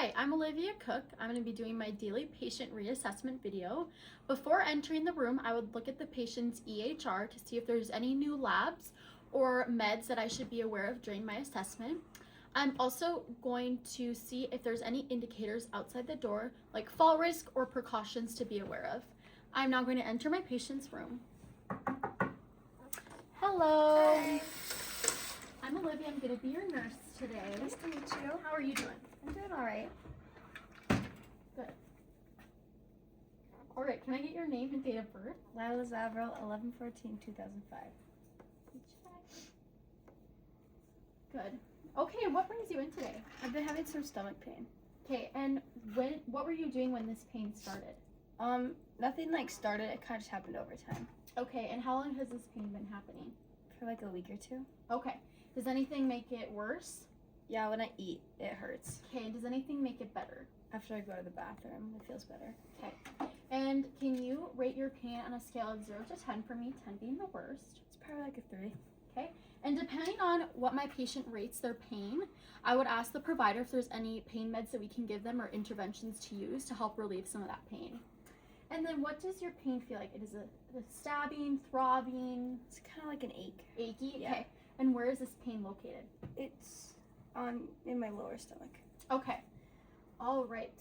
Hi, I'm Olivia Cook. I'm going to be doing my daily patient reassessment video. Before entering the room, I would look at the patient's EHR to see if there's any new labs or meds that I should be aware of during my assessment. I'm also going to see if there's any indicators outside the door, like fall risk or precautions to be aware of. I'm now going to enter my patient's room. Hello. Hi. I'm Olivia. I'm going to be your nurse today. Nice to meet you. How are you doing? I'm doing all right. Good. All right, can I get your name and date of birth? Lila Zavro, 11/14/2005. Good. Okay, what brings you in today? I've been having some stomach pain. Okay, and what were you doing when this pain started? Nothing like started. It kind of just happened over time. Okay, and how long has this pain been happening? For like a week or two. Okay. Does anything make it worse? Yeah, when I eat, it hurts. Okay, and does anything make it better? After I go to the bathroom, it feels better. Okay. And can you rate your pain on a scale of 0 to 10 for me, 10 being the worst? It's probably like a 3. Okay. And depending on what my patient rates their pain, I would ask the provider if there's any pain meds that we can give them or interventions to use to help relieve some of that pain. And then what does your pain feel like? Is it a stabbing, throbbing? It's kind of like an ache. Achy? Yeah. Okay. And where is this pain located? It's in my lower stomach. Okay. All right.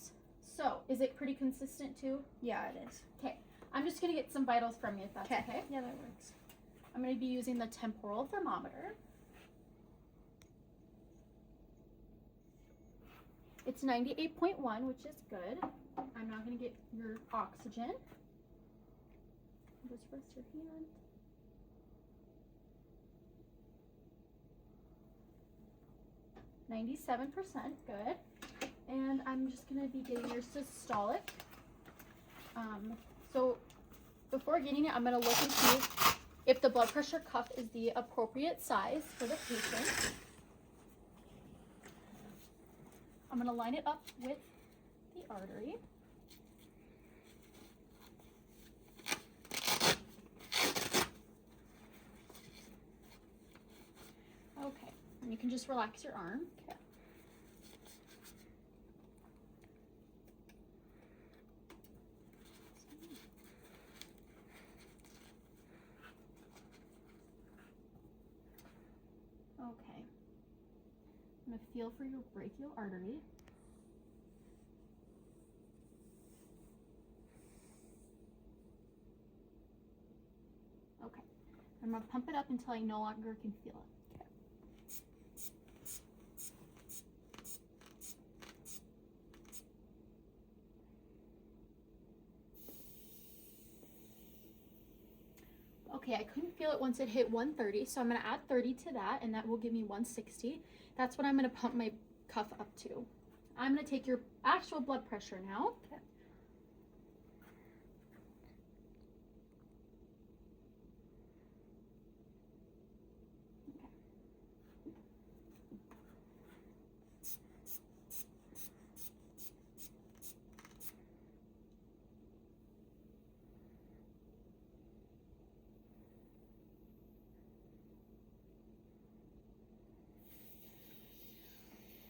So, is it pretty consistent too? Yeah, it is. Okay. I'm just going to get some vitals from you if that's okay. Yeah, that works. I'm going to be using the temporal thermometer. It's 98.1, which is good. I'm now going to get your oxygen. Just rest your hand. .97%, good. And I'm just going to be getting your systolic. So before getting it, I'm going to look and see if the blood pressure cuff is the appropriate size for the patient. I'm going to line it up with the artery. Okay, and you can just relax your arm. Okay. Okay. I'm going to feel for your brachial artery. Okay. I'm going to pump it up until I no longer can feel it. Okay, I couldn't feel it once it hit 130, so I'm going to add 30 to that, and that will give me 160. That's what I'm going to pump my cuff up to. I'm going to take your actual blood pressure now. Okay.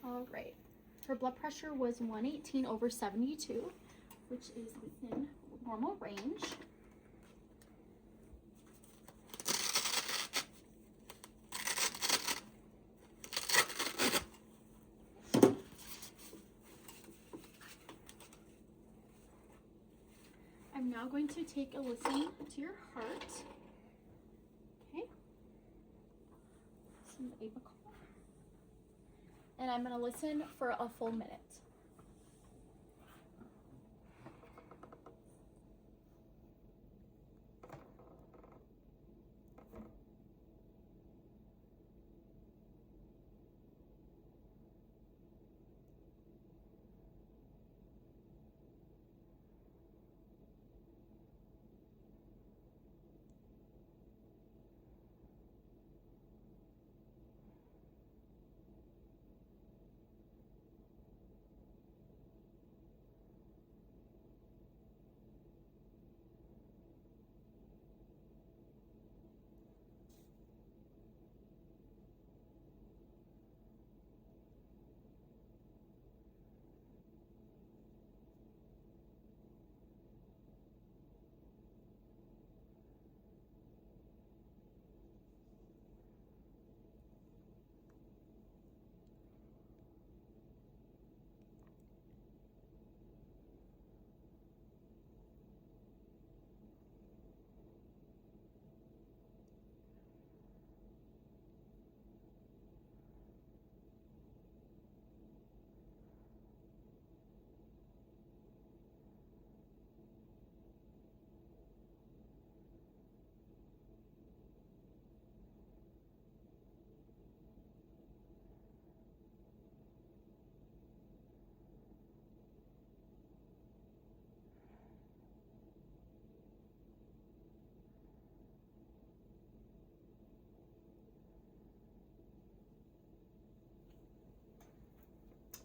All right. Her blood pressure was 118/72, which is within normal range. I'm now going to take a listen to your heart. Okay. Some Avacol. And I'm going to listen for a full minute.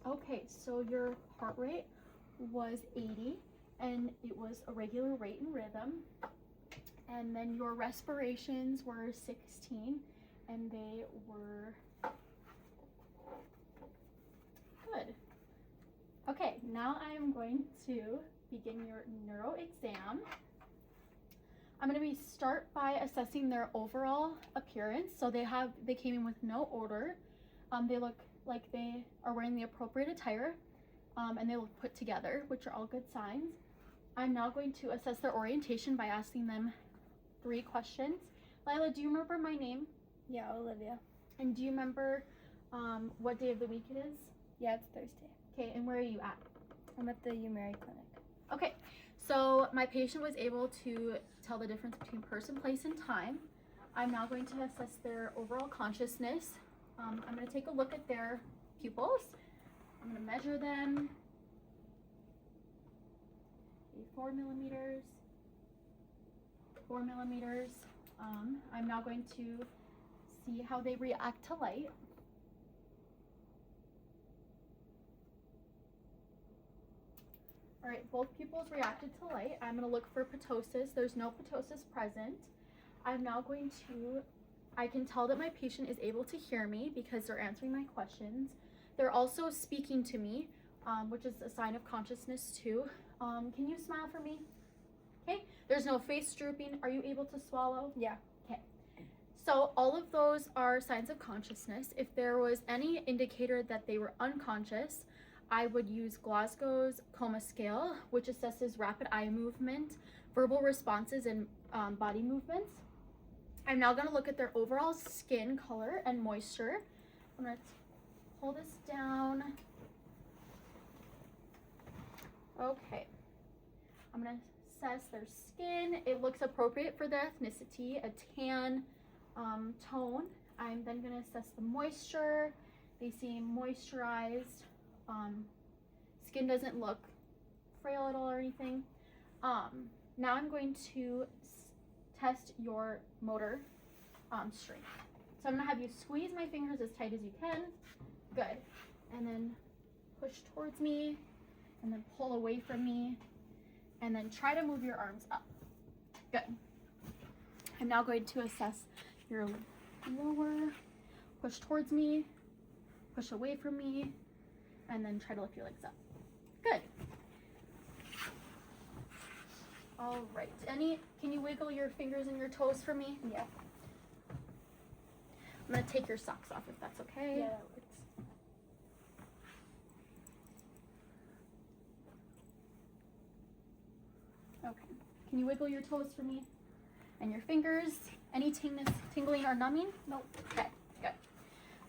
Okay, so your heart rate was 80 and it was a regular rate and rhythm. And then your respirations were 16 and they were good. Okay, now I am going to begin your neuro exam. I'm going to start by assessing their overall appearance. So they came in with no odor. They look like they are wearing the appropriate attire, and they look put together, which are all good signs. I'm now going to assess their orientation by asking them 3 questions. Lila, do you remember my name? Yeah, Olivia. And do you remember what day of the week it is? Yeah, it's Thursday. Okay, and where are you at? I'm at the UMary clinic. Okay, so my patient was able to tell the difference between person, place, and time. I'm now going to assess their overall consciousness. I'm going to take a look at their pupils. I'm going to measure them. 4 millimeters. 4 millimeters. I'm now going to see how they react to light. All right, both pupils reacted to light. I'm going to look for ptosis. There's no ptosis present. I'm now going to, I can tell that my patient is able to hear me because they're answering my questions. They're also speaking to me, which is a sign of consciousness too. Can you smile for me? Okay, there's no face drooping. Are you able to swallow? Yeah. Okay. So all of those are signs of consciousness. If there was any indicator that they were unconscious, I would use Glasgow's coma scale, which assesses rapid eye movement, verbal responses, and body movements. I'm now going to look at their overall skin color and moisture. I'm going to pull this down. Okay. I'm going to assess their skin. It looks appropriate for their ethnicity, a tan tone. I'm then going to assess the moisture. They seem moisturized. Skin doesn't look frail at all or anything. Now I'm going to test your motor strength. So I'm going to have you squeeze my fingers as tight as you can. Good. And then push towards me, and then pull away from me, and then try to move your arms up. Good. I'm now going to assess your lower. Push towards me, push away from me, and then try to lift your legs up. Good. All right. Can you wiggle your fingers and your toes for me? Yeah. I'm going to take your socks off if that's okay. Yeah, that works. Okay. Can you wiggle your toes for me? And your fingers? Any tingling or numbing? Nope. Okay, good.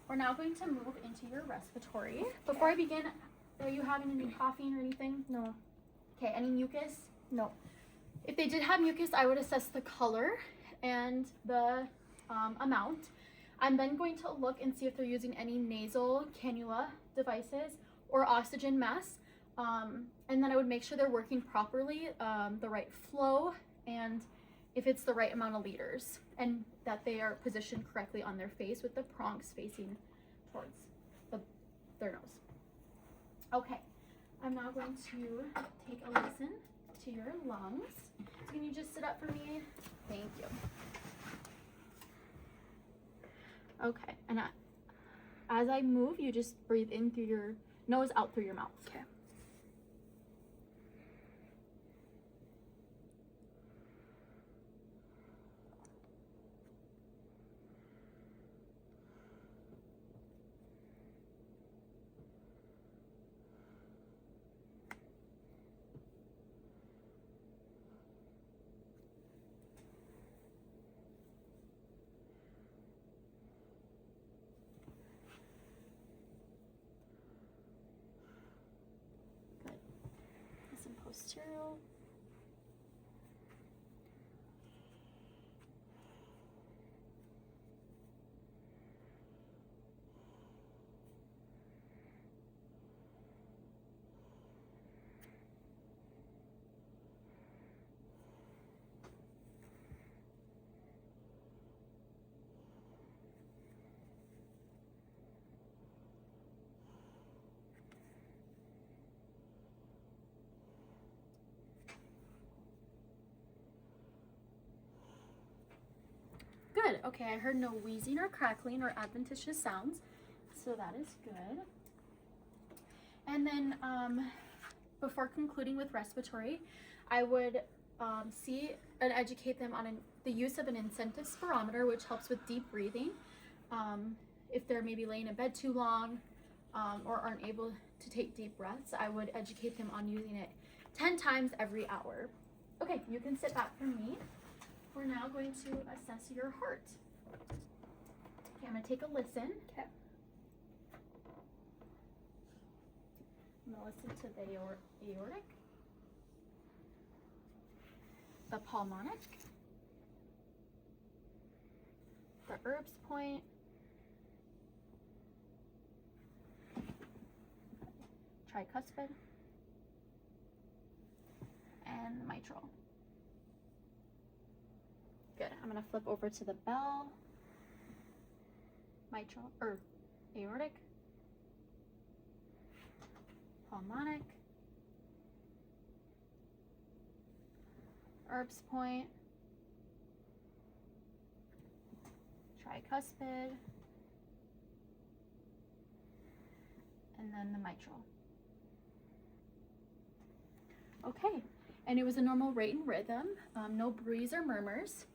We're now going to move into your respiratory. Before I begin, are you having any coughing or anything? No. Okay, any mucus? No. If they did have mucus, I would assess the color and the amount. I'm then going to look and see if they're using any nasal cannula devices or oxygen masks. And then I would make sure they're working properly, the right flow, and if it's the right amount of liters, and that they are positioned correctly on their face with the prongs facing towards their nose. Okay, I'm now going to take a listen to your lungs. So can you just sit up for me? Thank you. Okay, and as I move, you just breathe in through your nose, out through your mouth. Okay. Some posterior. Good. Okay, I heard no wheezing or crackling or adventitious sounds, so that is good. And then before concluding with respiratory, I would see and educate them on the use of an incentive spirometer, which helps with deep breathing. If they're maybe laying in bed too long or aren't able to take deep breaths, I would educate them on using it 10 times every hour. Okay, you can sit back from me. We're now going to assess your heart. Okay, I'm going to take a listen. Okay. I'm going to listen to the aortic, the pulmonic, the Erb's point, tricuspid, and mitral. Good. I'm going to flip over to the bell, mitral, or aortic, pulmonic, Erb's point, tricuspid, and then the mitral. Okay, and it was a normal rate and rhythm, no breeze or murmurs,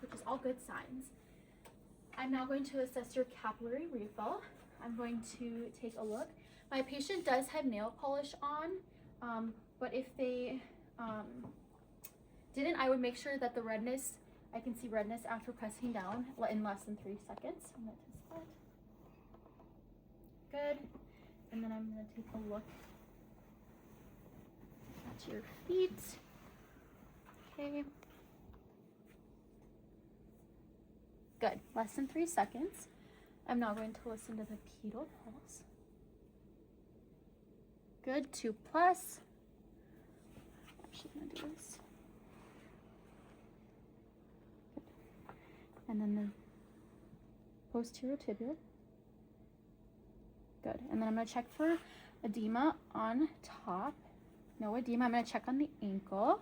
which is all good signs. I'm now going to assess your capillary refill. I'm going to take a look. My patient does have nail polish on, but if they didn't, I would make sure that the redness, I can see redness after pressing down in less than 3 seconds. I'm going to test that. Good. And then I'm going to take a look at your feet. Okay. Good. Less than 3 seconds. I'm now going to listen to the pedal pulse. Good. 2+. I'm actually going to do this. Good. And then the posterior tibial. Good. And then I'm going to check for edema on top. No edema. I'm going to check on the ankle.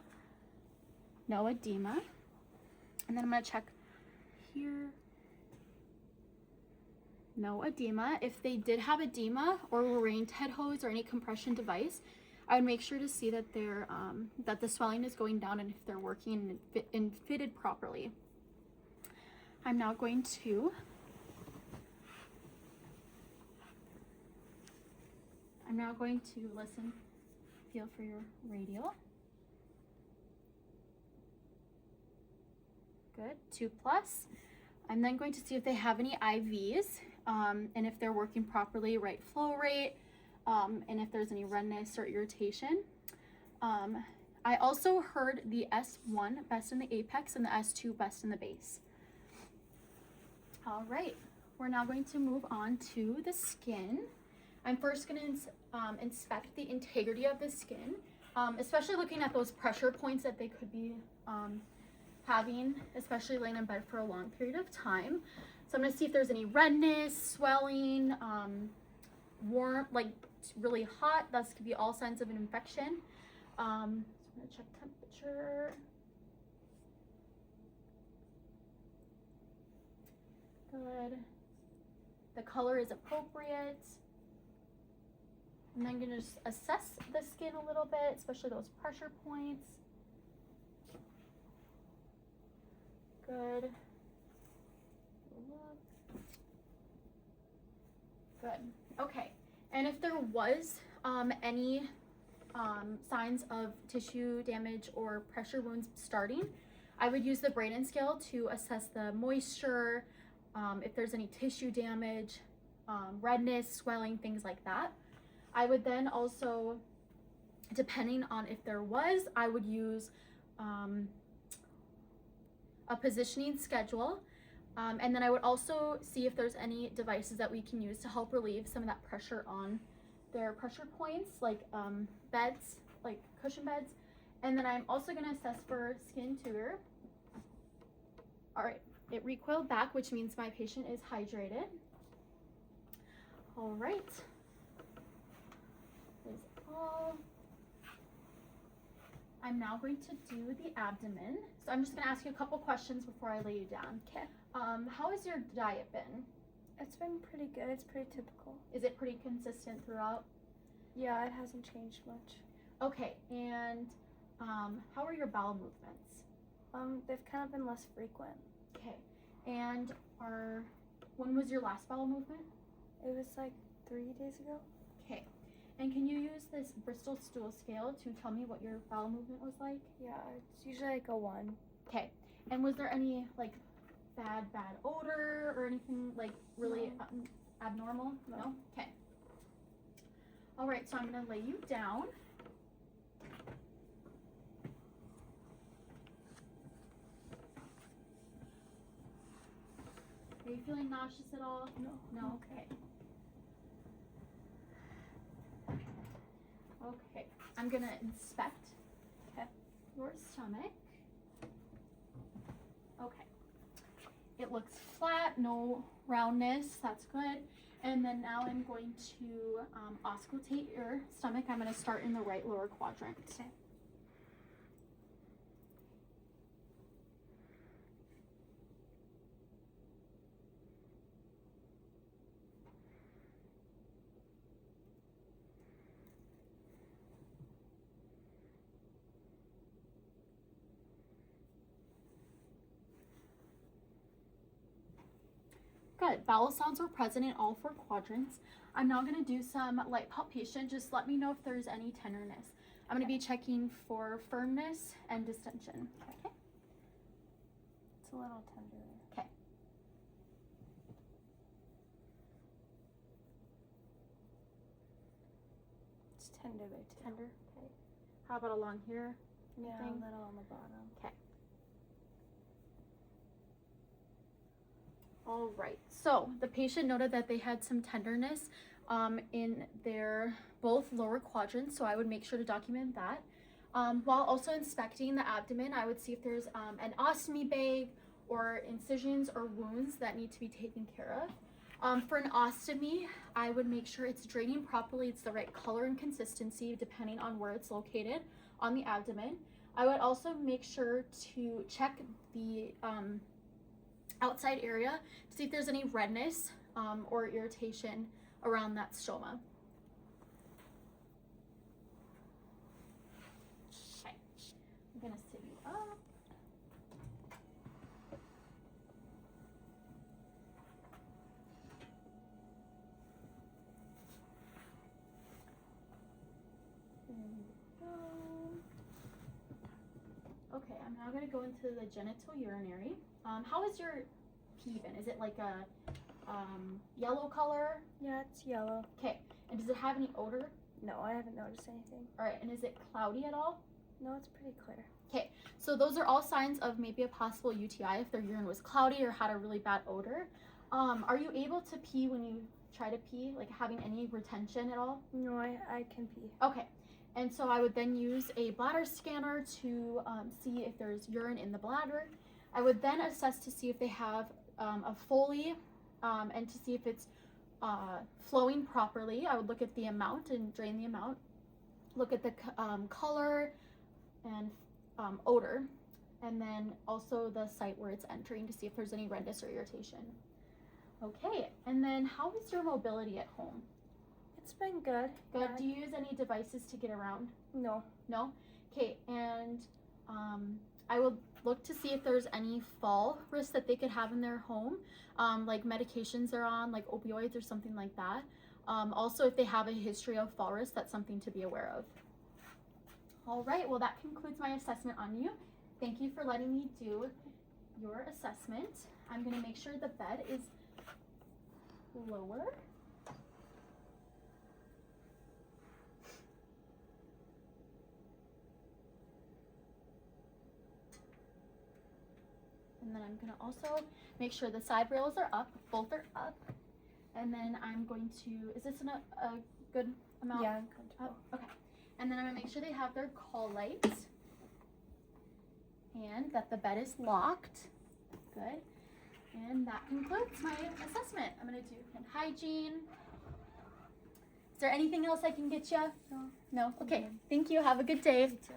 No edema. And then I'm going to check here. No edema. If they did have edema or were wearing TED hose or any compression device, I would make sure to see that they're that the swelling is going down and if they're working and fitted properly. I'm now going to listen, feel for your radial. Good. 2+. I'm then going to see if they have any IVs and if they're working properly, right flow rate, and if there's any redness or irritation. I also heard the S1 best in the apex and the S2 best in the base. All right, we're now going to move on to the skin. I'm first going to inspect the integrity of the skin, especially looking at those pressure points that they could be having, especially laying in bed for a long period of time. So I'm going to see if there's any redness, swelling, warm, like really hot. That could be all signs of an infection. So I'm going to check temperature. Good. The color is appropriate. And I'm going to just assess the skin a little bit, especially those pressure points. Good. Good. Okay. And if there was any signs of tissue damage or pressure wounds starting, I would use the Braden scale to assess the moisture, if there's any tissue damage, redness, swelling, things like that. I would then also, depending on if there was, I would use a positioning schedule. And then I would also see if there's any devices that we can use to help relieve some of that pressure on their pressure points, like beds, like cushion beds. And then I'm also going to assess for skin tooter. All right, it recoiled back, which means my patient is hydrated. All right. Is all I'm now going to do the abdomen. So I'm just gonna ask you a couple questions before I lay you down. Okay. How has your diet been? It's been pretty good. It's pretty typical. Is it pretty consistent throughout? Yeah, it hasn't changed much. Okay, and how are your bowel movements? They've kind of been less frequent. Okay, and when was your last bowel movement? It was like 3 days ago. Okay, and can you use this Bristol stool scale to tell me what your bowel movement was like? Yeah, it's usually like a 1. Okay, and was there any like bad odor or anything like really abnormal? No. Okay. All right, so I'm gonna lay you down. Are you feeling nauseous at all? No. No? Okay. Okay, I'm gonna inspect your stomach. Okay. It looks flat, no roundness, that's good. And then now I'm going to auscultate your stomach. I'm gonna start in the right lower quadrant. Okay. Good, bowel sounds were present in all 4 quadrants. I'm now gonna do some light palpation. Just let me know if there's any tenderness. I'm gonna be checking for firmness and distension. Okay. It's a little tender. Okay. It's tender there too. Tender. Okay. How about along here? Yeah, Anything? a little on the bottom. Okay. All right. So the patient noted that they had some tenderness in their both lower quadrants. So I would make sure to document that. While also inspecting the abdomen, I would see if there's an ostomy bag or incisions or wounds that need to be taken care of. For an ostomy, I would make sure it's draining properly. It's the right color and consistency depending on where it's located on the abdomen. I would also make sure to check the outside area to see if there's any redness or irritation around that stoma. Okay, I'm gonna sit you up. There we go. Okay, I'm now gonna go into the genital urinary. How is your pee been? Is it like a yellow color? Yeah, it's yellow. Okay, and does it have any odor? No, I haven't noticed anything. All right, and is it cloudy at all? No, it's pretty clear. Okay, so those are all signs of maybe a possible UTI if their urine was cloudy or had a really bad odor. Are you able to pee when you try to pee, like having any retention at all? No, I can pee. Okay, and so I would then use a bladder scanner to see if there's urine in the bladder. I would then assess to see if they have a Foley and to see if it's flowing properly. I would look at the amount and drain the amount. Look at the color and odor, and then also the site where it's entering to see if there's any redness or irritation. Okay, and then how is your mobility at home? It's been good. Good. Yeah. Do you use any devices to get around? No. No? Okay, and I would look to see if there's any fall risk that they could have in their home, like medications they're on, like opioids or something like that. Also, if they have a history of fall risk, that's something to be aware of. All right, well, that concludes my assessment on you. Thank you for letting me do your assessment. I'm going to make sure the bed is lower. And then I'm going to also make sure the side rails are up, both are up. And then I'm going to, is this a good amount? Yeah, I'm comfortable. Okay. And then I'm going to make sure they have their call lights and that the bed is locked. Good. And that concludes my assessment. I'm going to do hand hygiene. Is there anything else I can get you? No. No? Okay. Thank you. Have a good day. You too.